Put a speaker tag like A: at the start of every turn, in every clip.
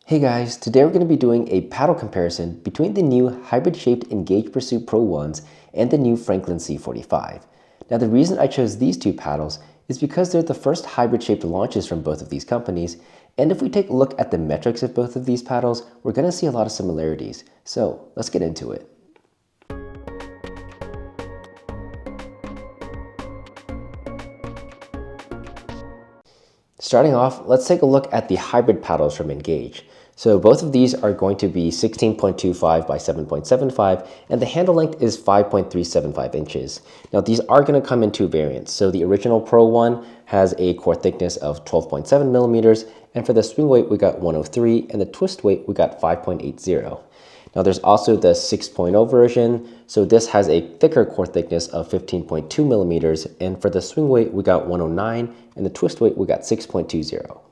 A: Hey guys, today we're going to be doing a paddle comparison between the new hybrid-shaped Engage Pursuit Pro 1s and the new Franklin C45. Now the reason I chose these two paddles is because they're the first hybrid-shaped launches from both of these companies, and if we take a look at the metrics of both of these paddles, we're going to see a lot of similarities. So let's get into it. Starting off, let's take a look at the hybrid paddles from Engage. So both of these are going to be 16.25 by 7.75, and the handle length is 5.375 inches. Now these are going to come in two variants. So the original Pro 1 has a core thickness of 12.7 millimeters, and for the swing weight we got 103, and the twist weight we got 5.80. Now there's also the 6.0 version, so this has a thicker core thickness of 15.2 millimeters, and for the swing weight we got 109, and the twist weight we got 6.20.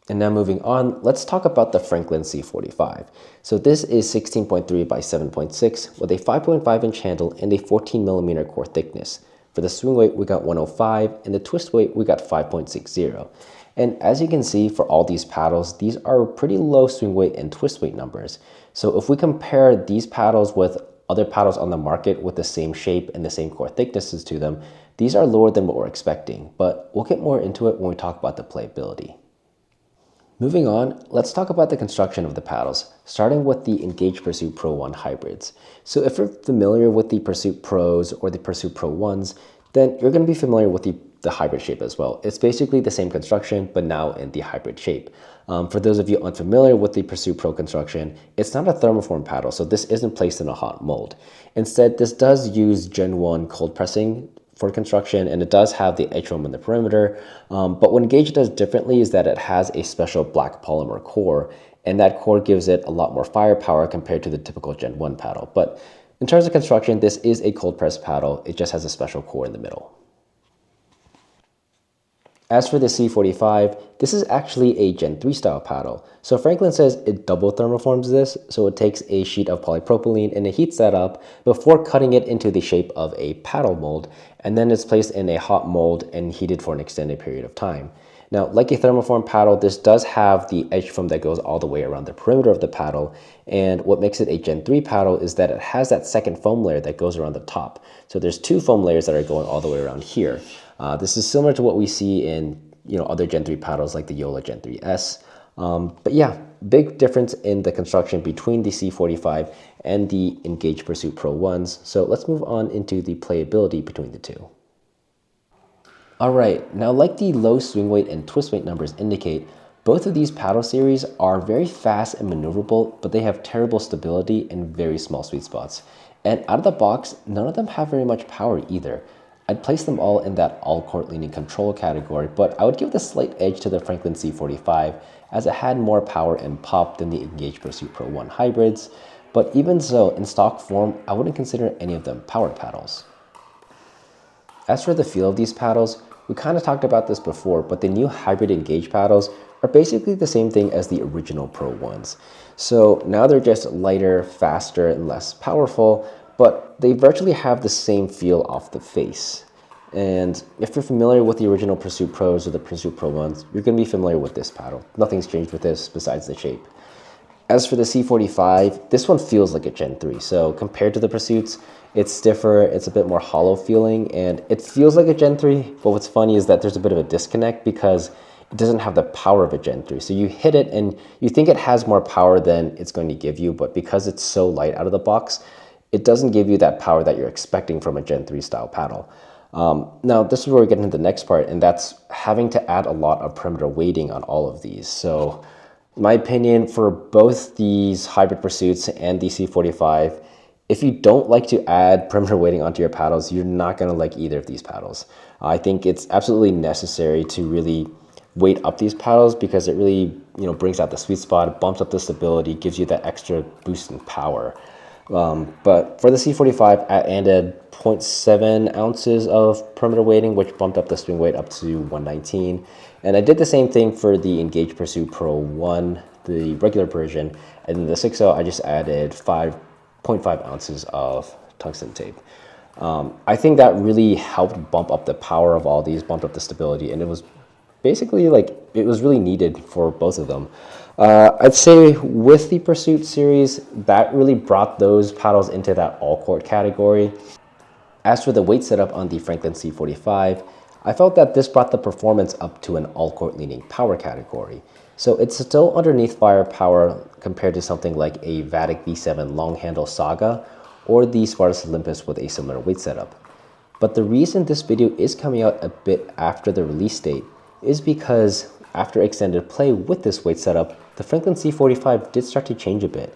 A: And now moving on, let's talk about the Franklin C45. So this is 16.3 by 7.6 with a 5.5 inch handle and a 14 millimeter core thickness. For the swing weight we got 105, and the twist weight we got 5.60. And as you can see, for all these paddles, these are pretty low swing weight and twist weight numbers. So if we compare these paddles with other paddles on the market with the same shape and the same core thicknesses to them, these are lower than what we're expecting, but we'll get more into it when we talk about the playability. Moving on, let's talk about the construction of the paddles, starting with the Engage Pursuit Pro 1 hybrids. So if you're familiar with the Pursuit Pros or the Pursuit Pro 1s, then you're going to be familiar with the hybrid shape as well. It's basically the same construction, but now in the hybrid shape. For those of you unfamiliar with the Pursuit Pro construction, it's not a thermoform paddle, so this isn't placed in a hot mold. Instead, this does use Gen 1 cold pressing for construction, and it does have the edge foam in the perimeter. But what Engage does differently is that it has a special black polymer core, and that core gives it a lot more firepower compared to the typical Gen 1 paddle. But in terms of construction, this is a cold press paddle. It just has a special core in the middle. As for the C45, this is actually a Gen 3 style paddle. So Franklin says it double thermoforms this, so it takes a sheet of polypropylene and it heats that up before cutting it into the shape of a paddle mold, and then it's placed in a hot mold and heated for an extended period of time. Now, like a thermoform paddle, this does have the edge foam that goes all the way around the perimeter of the paddle, and what makes it a Gen 3 paddle is that it has that second foam layer that goes around the top. So there's two foam layers that are going all the way around here. This is similar to what we see in other Gen 3 paddles like the Yola Gen 3S. But yeah, big difference in the construction between the C45 and the Engage Pursuit Pro 1s. So let's move on into the playability between the two. Alright, now like the low swing weight and twist weight numbers indicate, both of these paddle series are very fast and maneuverable, but they have terrible stability and very small sweet spots. And out of the box, none of them have very much power either. I'd place them all in that all-court leaning control category, but I would give the slight edge to the Franklin C45 as it had more power and pop than the Engage Pursuit Pro 1 hybrids. But even so, in stock form, I wouldn't consider any of them power paddles. As for the feel of these paddles, we kind of talked about this before, but the new hybrid Engage paddles are basically the same thing as the original Pro 1s. So now they're just lighter, faster, and less powerful, but they virtually have the same feel off the face. And if you're familiar with the original Pursuit Pros or the Pursuit Pro 1s, you're going to be familiar with this paddle. Nothing's changed with this besides the shape. As for the C45, this one feels like a Gen 3. So compared to the Pursuits, it's stiffer, it's a bit more hollow feeling, and it feels like a Gen 3. But what's funny is that there's a bit of a disconnect because it doesn't have the power of a Gen 3. So you hit it and you think it has more power than it's going to give you, but because it's so light out of the box, it doesn't give you that power that you're expecting from a Gen 3 style paddle. Now, this is where we get into the next part, and that's having to add a lot of perimeter weighting on all of these. So in my opinion, for both these hybrid Pursuits and the C45, if you don't like to add perimeter weighting onto your paddles, you're not going to like either of these paddles. I think it's absolutely necessary to really weight up these paddles because it really brings out the sweet spot, bumps up the stability, gives you that extra boost in power. But for the C45, I added 0.7 ounces of perimeter weighting, which bumped up the swing weight up to 119. And I did the same thing for the Engage Pursuit Pro 1, the regular version. And in the 6.0, I just added 5.5 ounces of tungsten tape. I think that really helped bump up the power of all these, bumped up the stability, and it was basically like it was really needed for both of them. I'd say with the Pursuit series, that really brought those paddles into that all-court category. As for the weight setup on the Franklin C45, I felt that this brought the performance up to an all-court leaning power category. So it's still underneath firepower compared to something like a Vatic V7 long handle Saga or the Spartus Olympus with a similar weight setup. But the reason this video is coming out a bit after the release date is because after extended play with this weight setup, the Franklin C45 did start to change a bit.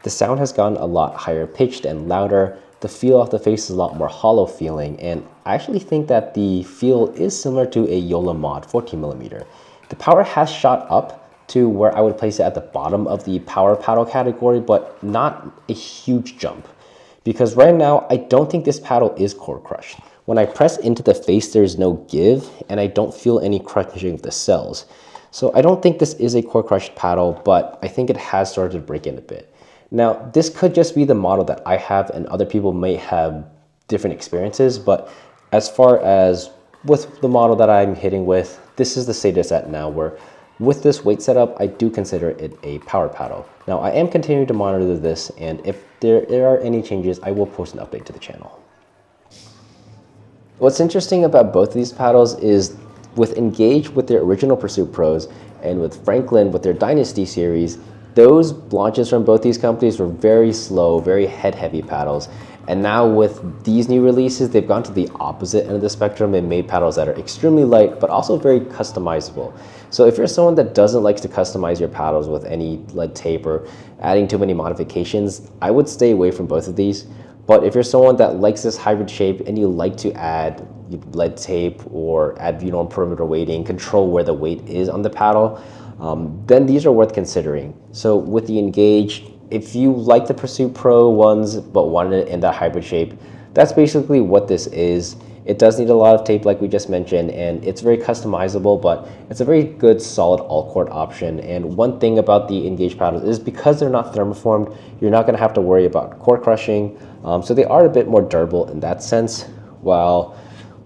A: The sound has gotten a lot higher pitched and louder, the feel of the face is a lot more hollow feeling, and I actually think that the feel is similar to a Yola Mod 14mm. The power has shot up to where I would place it at the bottom of the power paddle category, but not a huge jump. Because right now, I don't think this paddle is core crushed. When I press into the face, there's no give, and I don't feel any crushing of the cells. So I don't think this is a core crushed paddle, but I think it has started to break in a bit. Now, this could just be the model that I have, and other people may have different experiences, but as far as with the model that I'm hitting with, this is the state it's at now, where with this weight setup, I do consider it a power paddle. Now, I am continuing to monitor this, and if there are any changes, I will post an update to the channel. What's interesting about both of these paddles is with Engage with their original Pursuit Pros and with Franklin with their Dynasty series, those launches from both these companies were very slow, very head-heavy paddles. And now with these new releases, they've gone to the opposite end of the spectrum and made paddles that are extremely light, but also very customizable. So if you're someone that doesn't like to customize your paddles with any lead tape or adding too many modifications, I would stay away from both of these. But if you're someone that likes this hybrid shape and you like to add lead tape or add perimeter weighting, control where the weight is on the paddle, then these are worth considering. So with the Engage, if you like the Pursuit Pro ones but wanted it in that hybrid shape, that's basically what this is. It does need a lot of tape like we just mentioned, and it's very customizable, but it's a very good solid all-court option. And one thing about the Engage paddles is because they're not thermoformed, you're not going to have to worry about core crushing, so they are a bit more durable in that sense. While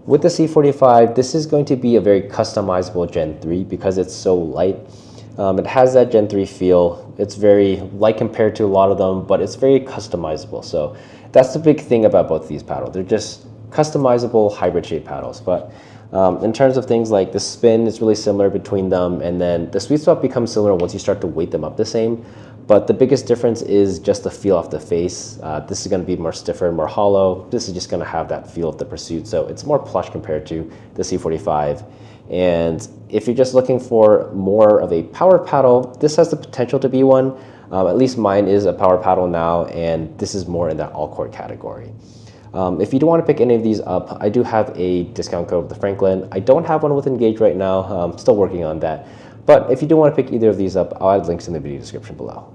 A: with the C45, this is going to be a very customizable Gen 3 because it's so light. It has that Gen 3 feel. It's very light compared to a lot of them, but it's very customizable. So that's the big thing about both of these paddles. They're just customizable hybrid shape paddles. But in terms of things like the spin, it's really similar between them. And then the sweet spot becomes similar once you start to weight them up the same. But the biggest difference is just the feel of the face. This is going to be more stiffer and more hollow. This is just going to have that feel of the Pursuit. So it's more plush compared to the C45. And if you're just looking for more of a power paddle, this has the potential to be one. At least mine is a power paddle now, and this is more in that all-court category. If you do want to pick any of these up, I do have a discount code with the Franklin. I don't have one with Engage right now. I'm still working on that. But if you do want to pick either of these up, I'll add links in the video description below.